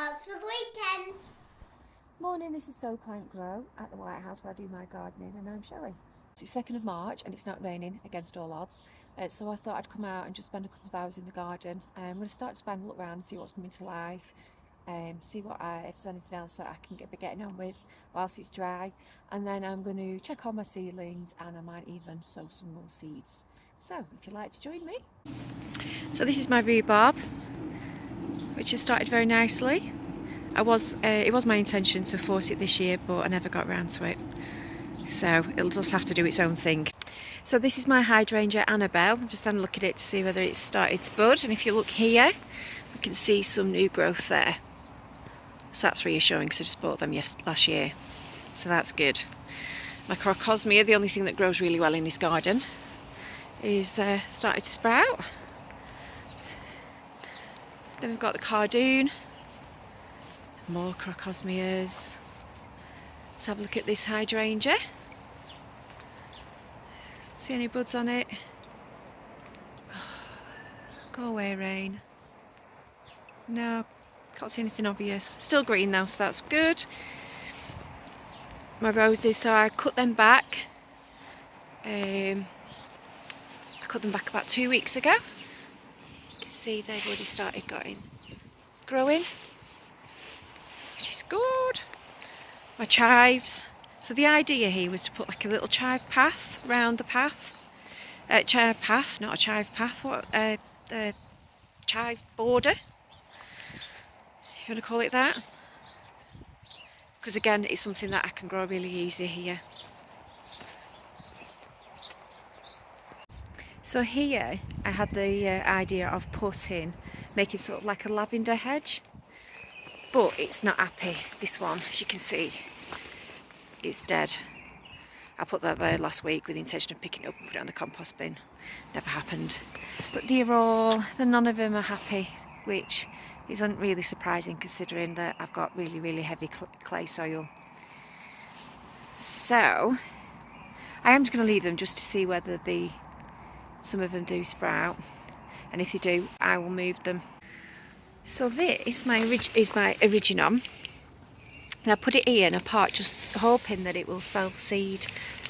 vlogs for the weekend. Morning, this is Sow Plant Grow at the White House where I do my gardening, and I'm Shelley. It's 2nd of March and it's not raining against all odds, so I thought I'd come out and just spend a couple of hours in the garden. I'm going to start to spend a look around, see what's coming to life, see if there's anything else that I can be getting on with whilst it's dry, and then I'm going to check on my seedlings and I might even sow some more seeds. So if you'd like to join me. So this is my rhubarb, which has started very nicely. It was my intention to force it this year, but I never got around to it, so it'll just have to do its own thing. So this is my hydrangea Annabelle. I'm just having a look at it to see whether it's started to bud, and if you look here we can see some new growth there, so that's reassuring because I just bought them last year, so that's good. My crocosmia, the only thing that grows really well in this garden, is started to sprout. Then we've got the cardoon, more crocosmias. Let's have a look at this hydrangea. See any buds on it? Go away, rain. No, can't see anything obvious. Still green though, so that's good. My roses, so I cut them back. I cut them back about 2 weeks ago. You can see they've already started growing, which is good. My chives. So the idea here was to put like a little chive path around the path. Chive path, not a chive path. Chive border. If you want to call it that. Because again, it's something that I can grow really easy here. So here I had the idea of making sort of like a lavender hedge, but it's not happy. This one, as you can see, it's dead. I put that there last week with the intention of picking it up and putting it on the compost bin. Never happened. But none of them are happy, which isn't really surprising considering that I've got really, really heavy clay soil. So I am just going to leave them just to see whether some of them do sprout, and if they do, I will move them. So this is my Originum, and I put it here in a pot just hoping that it will self-seed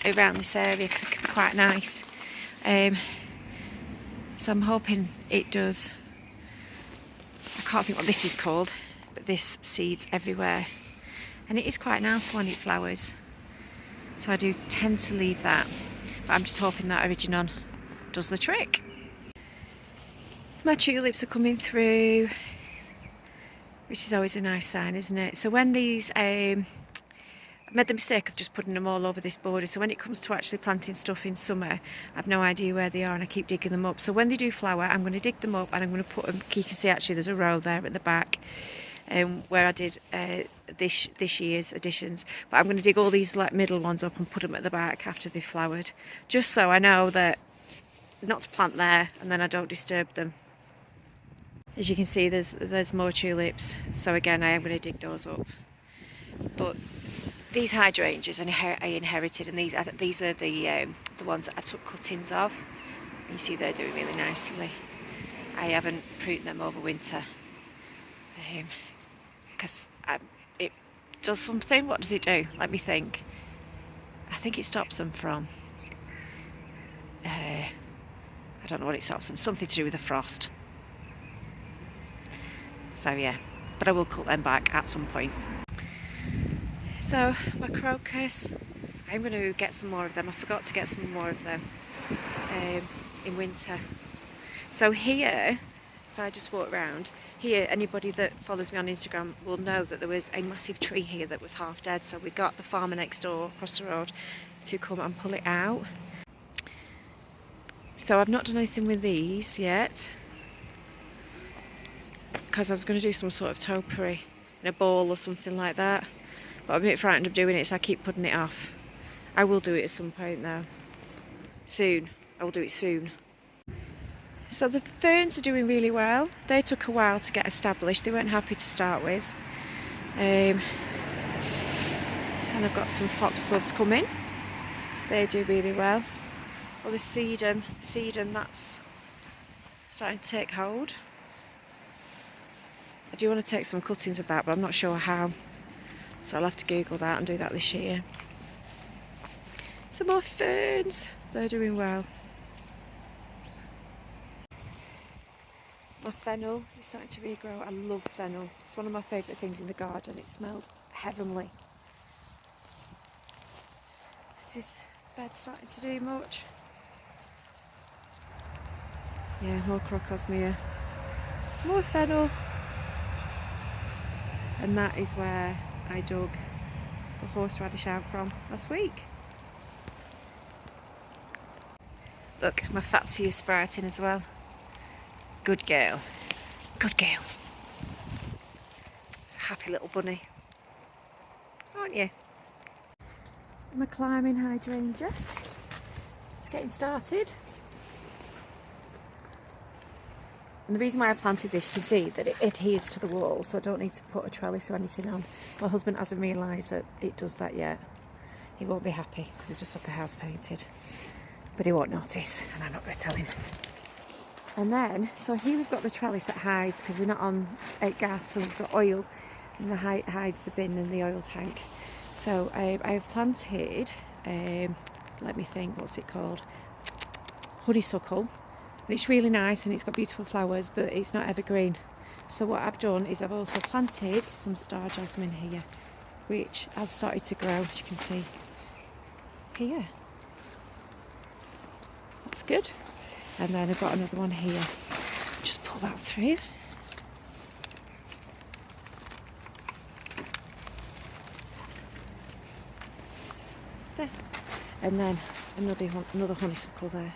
around this area because it can be quite nice. So I'm hoping it does. I can't think what this is called, but this seeds everywhere, and it is quite nice when it flowers, so I do tend to leave that, but I'm just hoping that Originum does the trick. My tulips are coming through, which is always a nice sign, isn't it? So when these, I made the mistake of just putting them all over this border, so when it comes to actually planting stuff in summer, I've no idea where they are and I keep digging them up. So when they do flower, I'm going to dig them up and I'm going to put them, you can see actually there's a row there at the back where I did this year's additions, but I'm going to dig all these like middle ones up and put them at the back after they've flowered, just so I know that not to plant there and then I don't disturb them. As you can see, there's more tulips, so again I am going to dig those up. But these hydrangeas I inherited, and these are the ones that I took cuttings of. And you see they're doing really nicely. I haven't pruned them over winter because it does something. What does it do? Let me think. I think it stops them from I don't know what it stops them. Something to do with the frost. So yeah, but I will cut them back at some point. So my crocus, I'm going to get some more of them. I forgot to get some more of them in winter. So here, if I just walk around here, anybody that follows me on Instagram will know that there was a massive tree here that was half dead. So we got the farmer next door across the road to come and pull it out. So I've not done anything with these yet, because I was going to do some sort of topiary in a bowl or something like that, but I'm a bit frightened of doing it, so I keep putting it off. I will do it at some point though. Soon. I will do it soon. So the ferns are doing really well. They took a while to get established. They weren't happy to start with. And I've got some foxgloves coming. They do really well. Well, the sedum, that's starting to take hold. I do want to take some cuttings of that, but I'm not sure how. So I'll have to Google that and do that this year. Some more ferns. They're doing well. My fennel is starting to regrow. I love fennel. It's one of my favourite things in the garden. It smells heavenly. Is this bed starting to do much? Yeah, more crocosmia. More fennel. And that is where I dug the horseradish out from last week. Look, my Fatsia is sprouting as well. Good girl. Good girl. Happy little bunny. Aren't you? My climbing hydrangea. It's getting started. And the reason why I planted this, you can see that it adheres to the wall, so I don't need to put a trellis or anything on. My husband hasn't realised that it does that yet. He won't be happy because we've just had the house painted. But he won't notice, and I'm not going to tell him. And then, so here we've got the trellis that hides, because we're not on gas, so we've got oil, and the hides the bin and the oil tank. So I've planted, let me think, what's it called? Honeysuckle. And it's really nice and it's got beautiful flowers, but it's not evergreen. So what I've done is I've also planted some star jasmine here, which has started to grow, as you can see here. That's good. And then I've got another one here. Just pull that through. There. And then another honeysuckle there.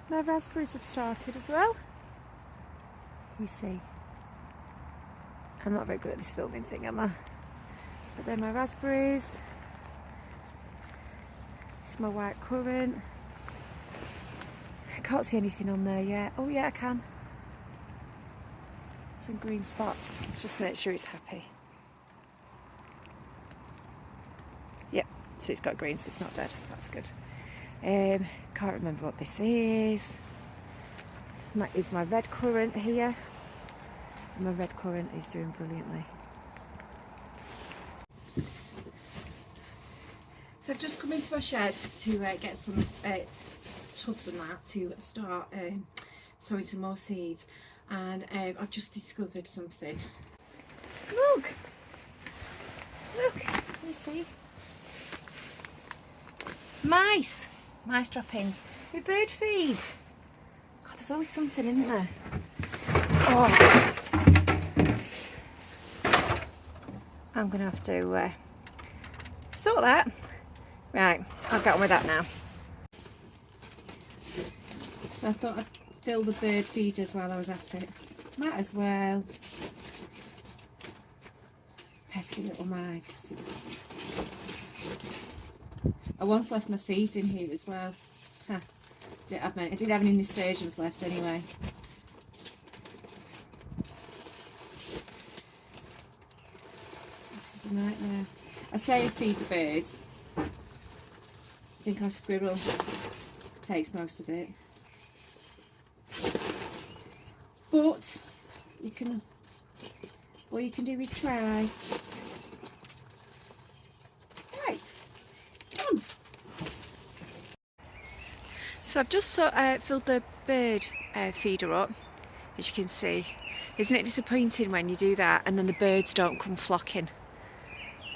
My raspberries have started as well. You see. I'm not very good at this filming thing, am I? But they're my raspberries. It's my white currant. I can't see anything on there yet. Oh yeah, I can. Some green spots. Let's just make sure it's happy. Yep, so it's got green, so it's not dead. That's good. Can't remember what this is. And that is my red currant here. And my red currant is doing brilliantly. So I've just come into my shed to get some tubs and that to start sowing some more seeds, and I've just discovered something. Look! Can you see? Mice! Mice droppings. We bird feed. God, there's always something in there. Oh. I'm going to have to sort that. Right, I'll get on with that now. So I thought I'd fill the bird feeders while I was at it. Might as well. Pesky little mice. I once left my seeds in here as well. Huh. I did have any nasturtiums left anyway. This is a nightmare. I say I feed the birds. I think our squirrel takes most of it. But all you can do is try. Right, done. So I've just filled the bird feeder up, as you can see. Isn't it disappointing when you do that and then the birds don't come flocking?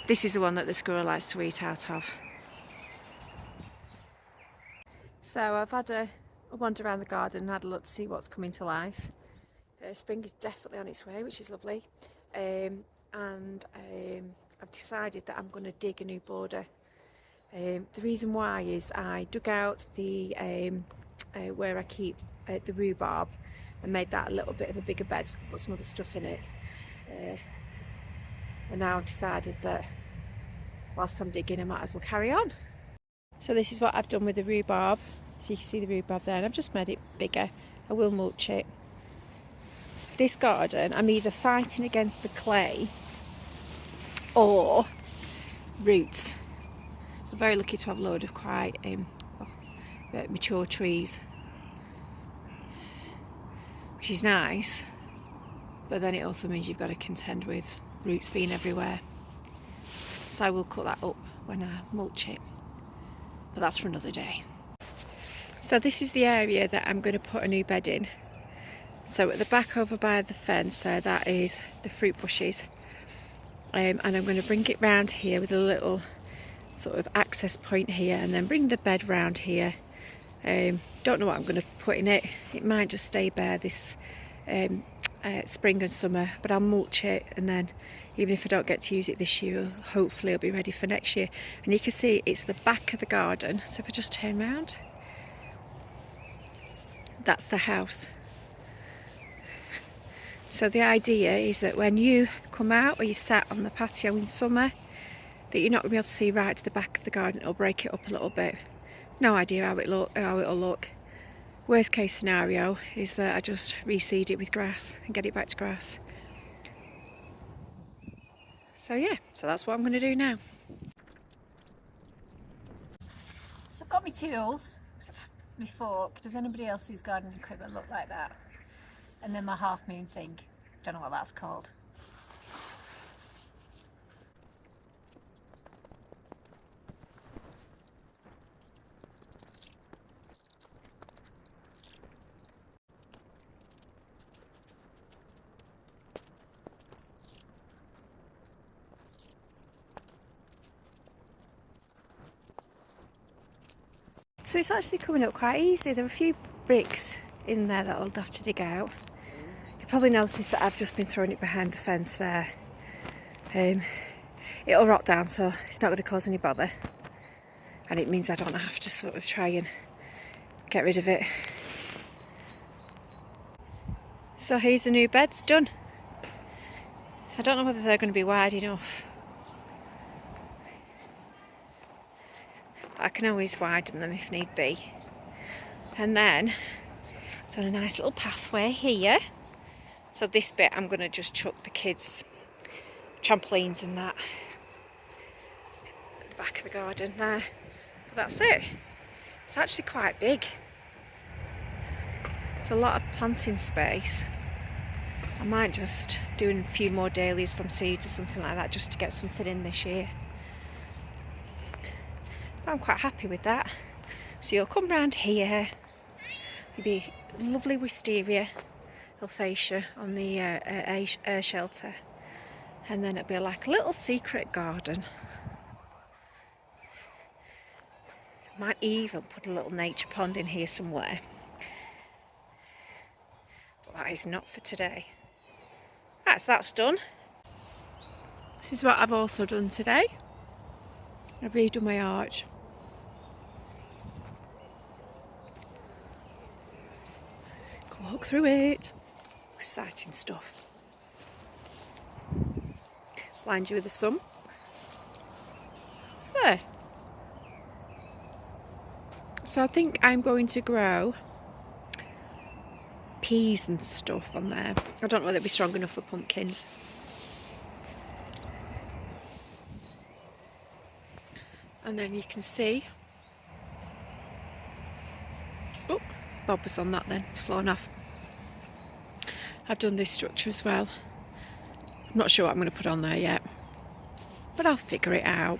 This is the one that the squirrel likes to eat out of. So I've had a wander around the garden and had a look to see what's coming to life. Spring is definitely on its way, which is lovely. And I've decided that I'm going to dig a new border. The reason why is I dug out the where I keep the rhubarb and made that a little bit of a bigger bed, so I could put some other stuff in it. And now I've decided that whilst I'm digging I might as well carry on. So this is what I've done with the rhubarb. So you can see the rhubarb there, and I've just made it bigger. I will mulch it. This garden, I'm either fighting against the clay or roots. I'm very lucky to have a load of quite mature trees, which is nice. but then it also means you've got to contend with roots being everywhere. So I will cut that up when I mulch it, but that's for another day. So this is the area that I'm going to put a new bed in. So at the back over by the fence there, that is the fruit bushes, and I'm going to bring it round here with a little sort of access point here, and then bring the bed round here. Don't know what I'm going to put in it. It might just stay bare this spring and summer, but I'll mulch it, and then even if I don't get to use it this year, hopefully it'll be ready for next year. And you can see it's the back of the garden, so if I just turn around, that's the house. So the idea is that when you come out or you sat on the patio in summer, that you're not going to be able to see right to the back of the garden. It'll break it up a little bit. No idea how it'll look. Worst case scenario is that I just reseed it with grass and get it back to grass. So yeah, so that's what I'm going to do now. So I've got my tools, my fork. Does anybody else's garden equipment look like that? And then my half moon thing. Don't know what that's called. So it's actually coming up quite easy. There are a few bricks in there that I'll have to dig out. You probably noticed that I've just been throwing it behind the fence there. It'll rot down, so it's not going to cause any bother. And it means I don't have to sort of try and get rid of it. So here's the new beds done. I don't know whether they're going to be wide enough. I can always widen them if need be. And then I've done a nice little pathway here. So this bit I'm going to just chuck the kids' trampolines and that at the back of the garden there. But that's it. It's actually quite big. It's a lot of planting space. I might just do a few more dailies from seeds or something like that just to get something in this year. I'm quite happy with that. So you'll come round here. There'll be lovely wisteria, alphasia on the air shelter, and then it'll be like a little secret garden. Might even put a little nature pond in here somewhere. But that is not for today. That's done. This is what I've also done today. I've redone my arch. Go walk through it. Exciting stuff. Blind you with the sun. There. So I think I'm going to grow peas and stuff on there. I don't know whether it'll be strong enough for pumpkins. And then you can see, oh, Bob was on that then, it's flown off. I've done this structure as well. I'm not sure what I'm going to put on there yet, but I'll figure it out.